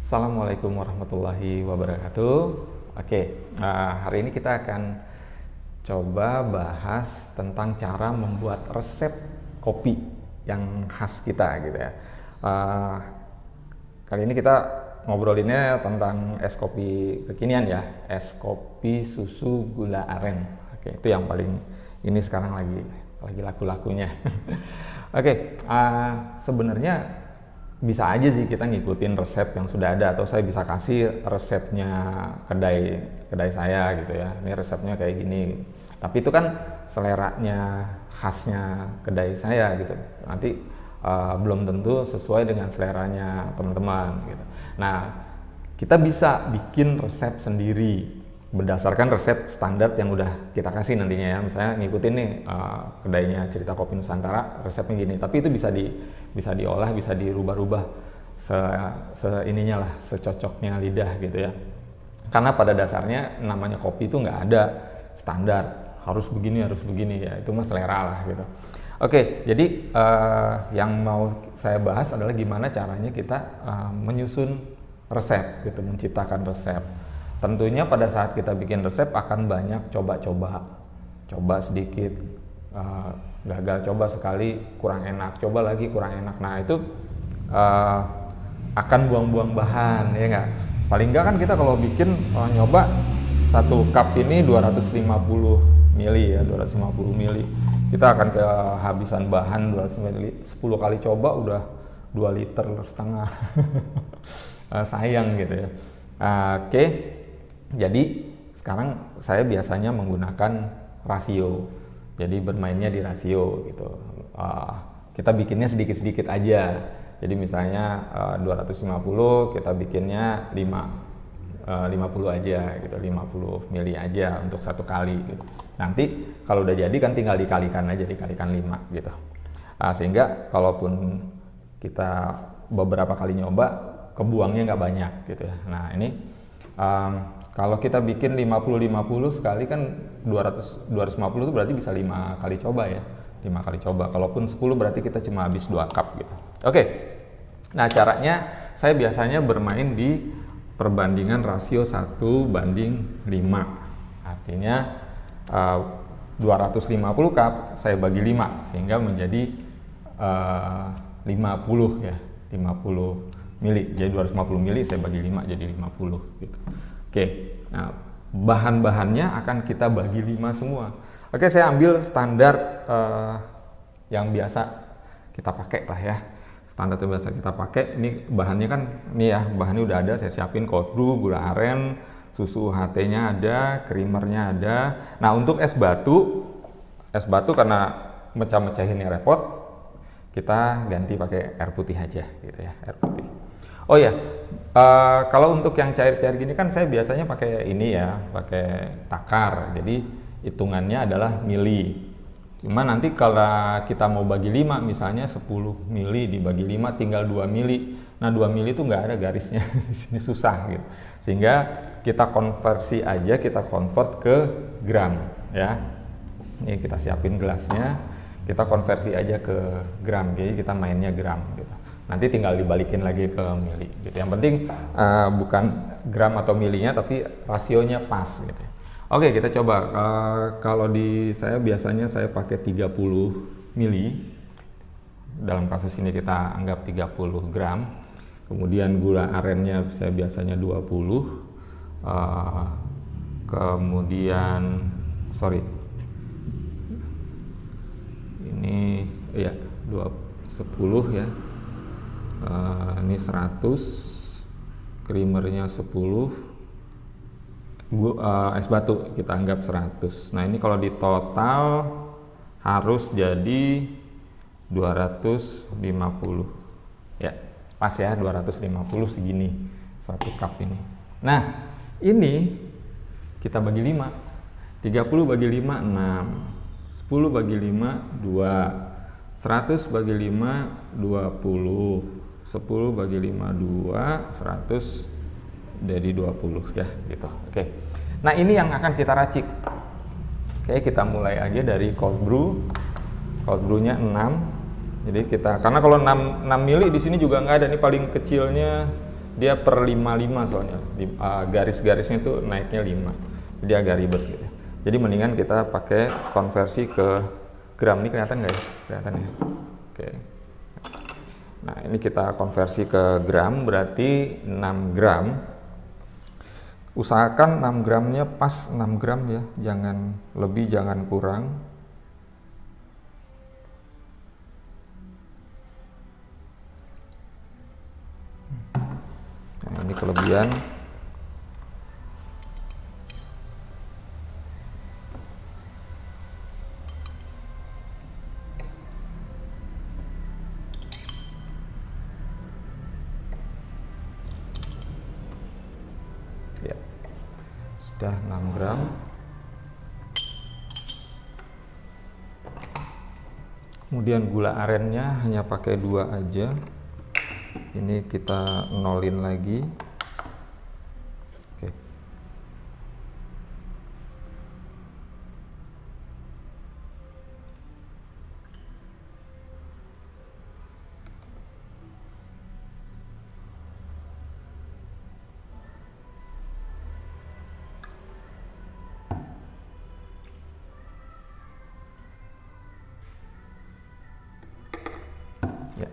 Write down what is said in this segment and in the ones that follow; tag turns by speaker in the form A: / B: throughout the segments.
A: Assalamualaikum warahmatullahi wabarakatuh. Hari ini kita akan coba bahas tentang cara membuat resep kopi yang khas kita gitu ya. Kali ini kita ngobrolinnya tentang es kopi kekinian ya, es kopi susu gula aren. Itu yang paling ini sekarang lagi laku-lakunya. Sebenarnya bisa aja sih kita ngikutin resep yang sudah ada, atau saya bisa kasih resepnya kedai saya gitu ya. Ini resepnya kayak gini. Tapi itu kan seleranya khasnya kedai saya gitu. Nanti belum tentu sesuai dengan seleranya teman-teman gitu. Nah, kita bisa bikin resep sendiri berdasarkan resep standar yang udah kita kasih nantinya ya. Misalnya ngikutin nih kedainya Cerita Kopi Nusantara, resepnya gini, tapi itu bisa diolah, bisa dirubah-rubah ininya lah, secocoknya lidah gitu ya. Karena pada dasarnya namanya kopi itu nggak ada standar, harus begini ya, itu mah selera lah gitu. Jadi yang mau saya bahas adalah gimana caranya kita menyusun resep gitu, menciptakan resep. Tentunya pada saat kita bikin resep akan banyak coba sedikit, gagal, coba sekali kurang enak, coba lagi kurang enak. Nah itu akan buang-buang bahan ya nggak? Paling nggak kan kita kalau bikin nyoba satu cup ini 250 mili ya, 250 mili. Kita akan kehabisan bahan 200 mili, 10 kali coba udah 2,5 liter. Sayang gitu ya. Jadi sekarang saya biasanya menggunakan rasio. Jadi bermainnya di rasio gitu. Kita bikinnya sedikit-sedikit aja. Jadi misalnya 250 kita bikinnya 50 aja gitu, 50 mili aja untuk satu kali gitu. Nanti kalau udah jadi kan tinggal dikalikan 5 gitu. Sehingga kalaupun kita beberapa kali nyoba, kebuangnya nggak banyak gitu ya. Nah ini kalau kita bikin 50 sekali kan 250 itu berarti bisa 5 kali coba ya. 5 kali coba. Kalaupun 10 berarti kita cuma habis 2 cup gitu. Nah caranya saya biasanya bermain di perbandingan rasio 1:5. Artinya 250 cup saya bagi 5 sehingga menjadi 50 ya. 50 mili. Jadi 250 mili saya bagi 5 jadi 50 gitu. Nah bahan-bahannya akan kita bagi 5 semua. Saya ambil standar yang biasa kita pakai lah ya. Standar yang biasa kita pakai. Ini bahannya kan, nih ya, bahannya udah ada. Saya siapin cold brew, gula aren, susu UHT-nya ada, creamernya ada. Nah untuk es batu karena mecah-mecahinnya repot, kita ganti pakai air putih aja gitu ya, air putih. Kalau untuk yang cair-cair gini kan saya biasanya pakai ini ya, pakai takar. Jadi hitungannya adalah mili. Cuma nanti kalau kita mau bagi 5, misalnya 10 mili dibagi 5 tinggal 2 mili. Nah 2 mili itu nggak ada garisnya, di sini susah gitu. Sehingga kita konversi aja, kita convert ke gram ya. Ini kita siapin gelasnya, kita konversi aja ke gram, jadi kita mainnya gram gitu. Nanti tinggal dibalikin lagi ke mili gitu. Yang penting bukan gram atau milinya tapi rasionya pas gitu. Kita coba. Kalau di saya biasanya saya pakai 30 mili. Dalam kasus ini kita anggap 30 gram. Kemudian gula arennya saya biasanya 20. Ini ya 10 ya. Ini 100, creamernya 10, es batu kita anggap 100. Nah ini kalau di total harus jadi 250 ya, pas ya, 250 segini satu cup ini. Nah ini kita bagi 5, 30 bagi 5 6, 10 bagi 5 2, 100 bagi 5 20, 10 bagi 5 2, 100 dari 20 ya gitu. Nah ini yang akan kita racik. Kita mulai aja dari cold brew. Cold brew-nya 6. Jadi kita, karena kalau 6 mili di sini juga nggak ada, nih paling kecilnya dia per 55 soalnya. Garis-garisnya tuh naiknya 5. Jadi agak ribet gitu. Jadi mendingan kita pakai konversi ke gram. Ini kelihatan nggak ya? Kelihatan ya? Oke. Nah, ini kita konversi ke gram, berarti 6 gram. Usahakan 6 gramnya pas 6 gram ya, jangan lebih, jangan kurang. Nah, ini kelebihan. Ya, sudah 6 gram. Kemudian gula arennya hanya pakai 2 aja. Ini kita nolin lagi. Oke. Ya.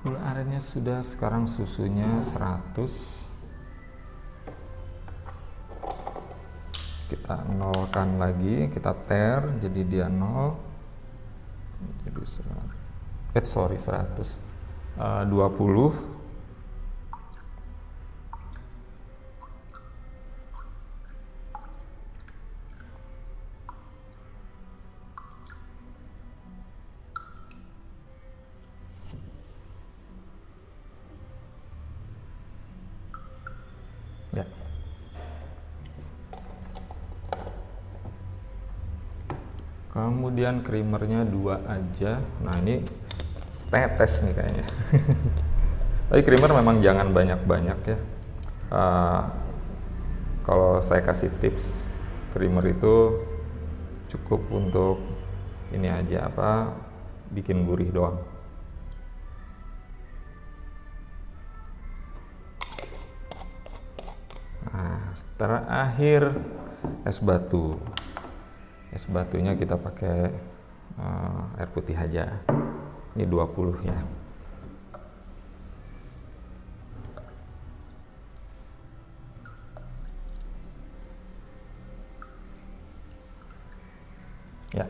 A: Gula arennya sudah, sekarang susunya 100. Kita nolkan lagi, kita ter, jadi dia 0. Jadi 100. 20. Ya. Kemudian creamernya 2 aja. Nah, ini tetes nih kayaknya. Tapi creamer memang jangan banyak-banyak ya. Kalau saya kasih tips, creamer itu cukup untuk ini aja, bikin gurih doang. Nah, terakhir es batu. Es batunya kita pakai air putih aja. Ini 20 ya. Ya.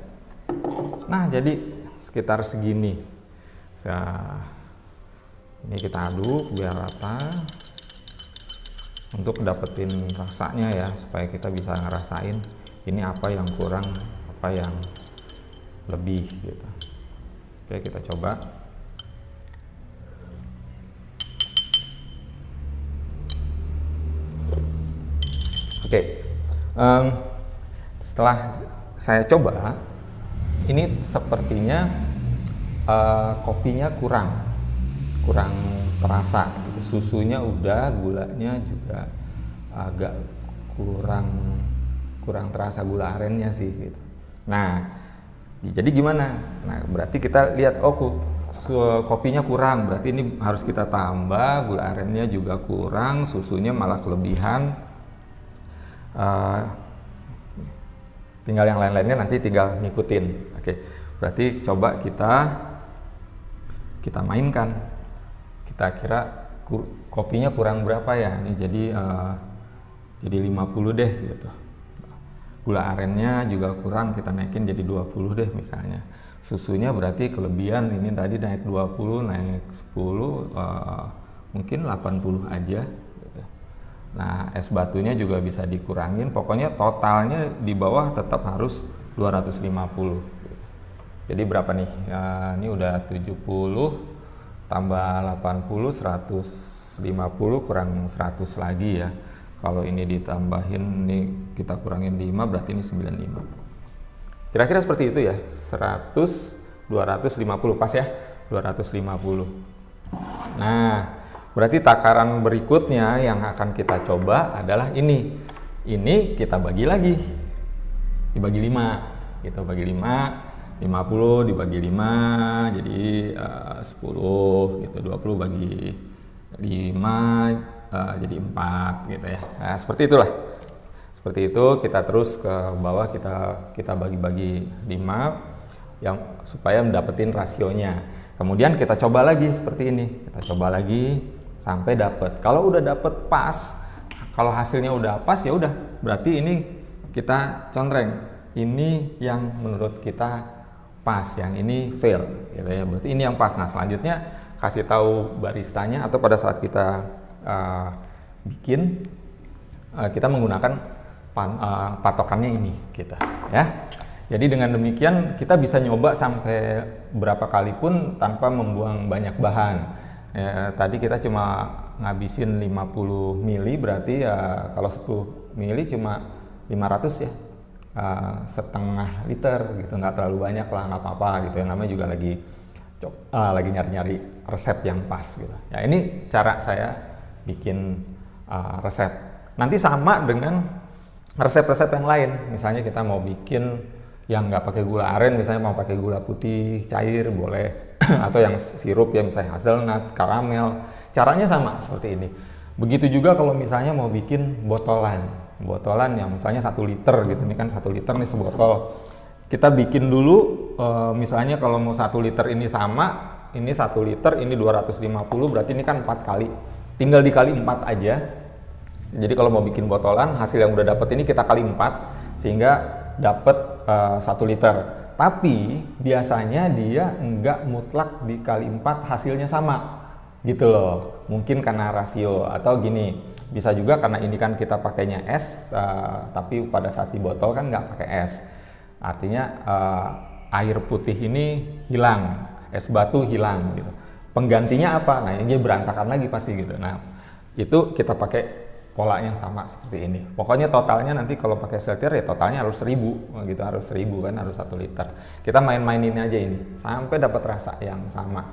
A: Nah, jadi sekitar segini. Nah, ini kita aduk biar rata. Untuk dapetin rasanya ya, supaya kita bisa ngerasain ini apa yang kurang, apa yang lebih gitu. Oke, kita coba. Oke, setelah saya coba, ini sepertinya kopinya kurang terasa gitu. Susunya udah, gulanya juga agak kurang terasa gula arennya sih gitu. Nah, jadi gimana? Nah, berarti kita lihat kopinya kurang, berarti ini harus kita tambah, gula arennya juga kurang, susunya malah kelebihan. Tinggal yang lain-lainnya nanti tinggal ngikutin. Oke, berarti coba kita mainkan. Kita kira kopinya kurang berapa ya? Ini jadi 50 deh gitu. Gula arennya juga kurang, kita naikin jadi 20 deh misalnya. Susunya berarti kelebihan, ini tadi naik 20, naik 10, mungkin 80 aja gitu. Nah, es batunya juga bisa dikurangin, pokoknya totalnya di bawah tetap harus 250 gitu. Jadi berapa nih? Ini udah 70 tambah 80, 150 kurang 100 lagi ya. Kalau ini ditambahin, nih kita kurangin 5, berarti ini 95. Kira-kira seperti itu ya, 100, 250, pas ya, 250. Nah, berarti takaran berikutnya yang akan kita coba adalah ini. Ini kita bagi lagi, dibagi 5, kita bagi 5, 50 dibagi 5, jadi 10 gitu, 20 bagi 5 jadi 4 gitu ya. Nah, seperti itulah. Seperti itu kita terus ke bawah, kita bagi-bagi 5 yang supaya mendapetin rasionya. Kemudian kita coba lagi seperti ini. Kita coba lagi sampai dapet. Kalau udah dapet pas, kalau hasilnya udah pas ya udah, berarti ini kita contreng. Ini yang menurut kita pas, yang ini fail gitu ya. Berarti ini yang pas. Nah, selanjutnya kasih tahu baristanya atau pada saat kita bikin kita menggunakan patokannya ini kita ya. Jadi dengan demikian kita bisa nyoba sampai berapa kali pun tanpa membuang banyak bahan ya. Tadi kita cuma ngabisin 50 mili, berarti ya kalau 10 mili cuma 500 ya, setengah liter gitu, nggak terlalu banyak lah, nggak apa-apa gitu ya, namanya juga lagi nyari-nyari resep yang pas gitu ya. Ini cara saya bikin resep. Nanti sama dengan resep-resep yang lain, misalnya kita mau bikin yang nggak pakai gula aren, misalnya mau pakai gula putih cair boleh atau yang sirup ya, misalnya hazelnut, karamel, caranya sama seperti ini. Begitu juga kalau misalnya mau bikin botolan yang misalnya 1 liter gitu, ini kan 1 liter nih sebotol. Kita bikin dulu misalnya kalau mau 1 liter ini sama, ini 1 liter, ini 250, berarti ini kan 4 kali, tinggal dikali 4 aja. Jadi kalau mau bikin botolan, hasil yang udah dapet ini kita kali 4 sehingga dapet 1 liter. Tapi biasanya dia nggak mutlak dikali 4 hasilnya sama gitu loh. Mungkin karena rasio atau gini, bisa juga karena ini kan kita pakainya es, tapi pada saat di botol kan nggak pakai es. Artinya air putih ini hilang, es batu hilang gitu. Penggantinya apa? Nah ini berantakan lagi pasti gitu. Nah itu kita pakai pola yang sama seperti ini. Pokoknya totalnya nanti kalau pakai setir ya totalnya harus 1000 gitu, harus 1000 kan, harus 1 liter. Kita main-mainin aja ini sampai dapat rasa yang sama.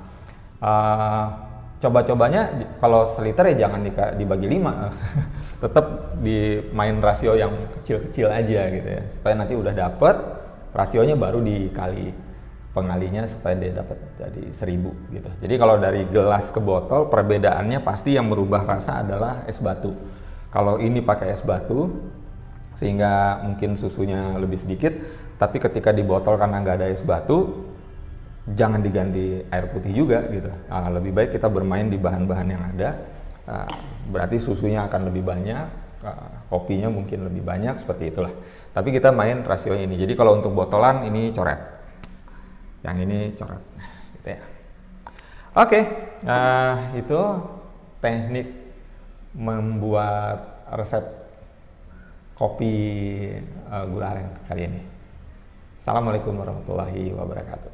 A: Coba-cobanya kalau seliter ya jangan dibagi 5 tetap di main rasio yang kecil-kecil aja gitu ya, supaya nanti udah dapet rasionya baru dikali pengalinya supaya dia dapat jadi 1000 gitu. Jadi kalau dari gelas ke botol perbedaannya pasti yang merubah rasa adalah es batu. Kalau ini pakai es batu sehingga mungkin susunya lebih sedikit, tapi ketika di botol karena nggak ada es batu, jangan diganti air putih juga gitu. Lebih baik kita bermain di bahan-bahan yang ada, berarti susunya akan lebih banyak, kopinya mungkin lebih banyak, seperti itulah. Tapi kita main rasio ini. Jadi kalau untuk botolan ini coret, yang ini coret gitu ya. Oke, itu teknik membuat resep kopi gula aren kali ini. Assalamualaikum warahmatullahi wabarakatuh.